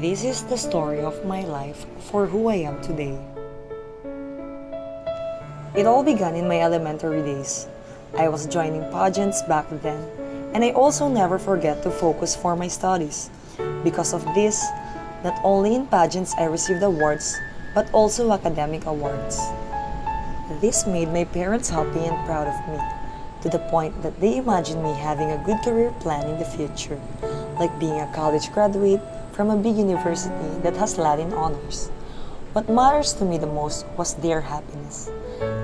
This is the story of my life for who I am today. It all began in my elementary days. I was joining pageants back then, and I also never forget to focus for my studies. Because of this, not only in pageants I received awards, but also academic awards. This made my parents happy and proud of me, to the point that they imagined me having a good career plan in the future, like being a college graduate from a big university that has Latin honors. What matters to me the most was their happiness.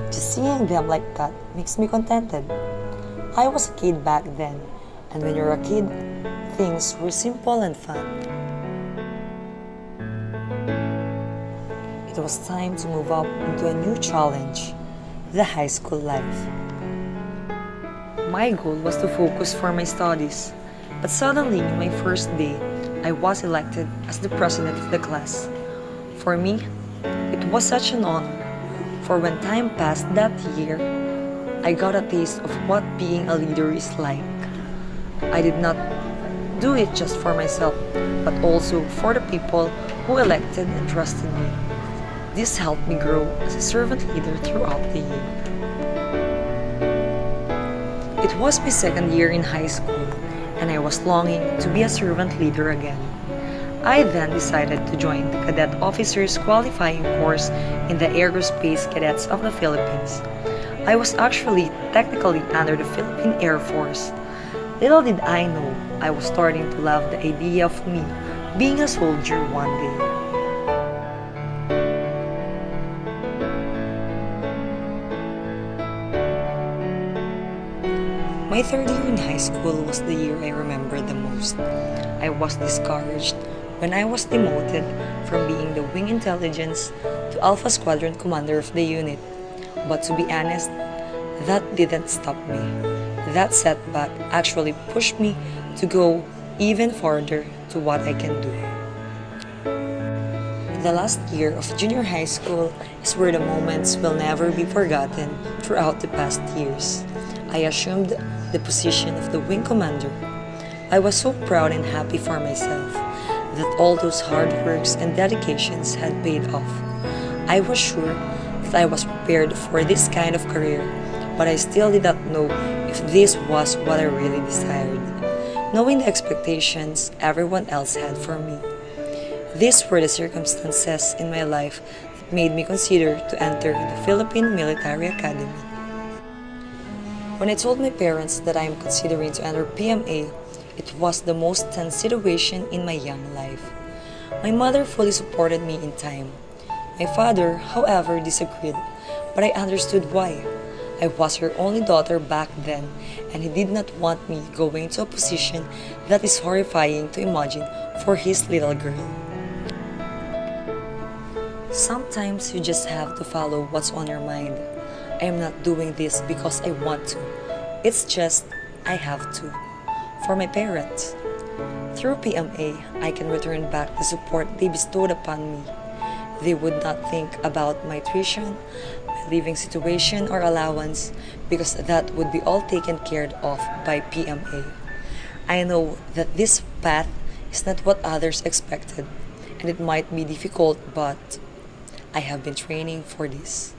Just seeing them like that makes me contented. I was a kid back then, and when you're a kid, things were simple and fun. It was time to move up into a new challenge, the high school life. My goal was to focus for my studies, but suddenly, my first day, I was elected as the president of the class. For me, it was such an honor, for when time passed that year, I got a taste of what being a leader is like. I did not do it just for myself, but also for the people who elected and trusted me. This helped me grow as a servant leader throughout the year. It was my second year in high school, and I was longing to be a servant leader again. I then decided to join the Cadet Officers Qualifying Course in the Aerospace Cadets of the Philippines. I was actually technically under the Philippine Air Force. Little did I know, I was starting to love the idea of me being a soldier one day. My third year in high school was the year I remember the most. I was discouraged when I was demoted from being the wing intelligence to Alpha Squadron commander of the unit. But to be honest, that didn't stop me. That setback actually pushed me to go even further to what I can do. The last year of junior high school is where the moments will never be forgotten throughout the past years. I assumed the position of the wing commander. I was so proud and happy for myself that all those hard works and dedications had paid off. I was sure that I was prepared for this kind of career, but I still did not know if this was what I really desired, knowing the expectations everyone else had for me. These were the circumstances in my life that made me consider to enter the Philippine Military Academy. When I told my parents that I am considering to enter PMA, it was the most tense situation in my young life. My mother fully supported me in time. My father, however, disagreed, but I understood why. I was her only daughter back then, and he did not want me going to a position that is horrifying to imagine for his little girl. Sometimes you just have to follow what's on your mind. I am not doing this because I want to. It's just, I have to. For my parents. Through PMA, I can return back the support they bestowed upon me. They would not think about my tuition, my living situation, or allowance because that would be all taken care of by PMA. I know that this path is not what others expected, and it might be difficult, but I have been training for this.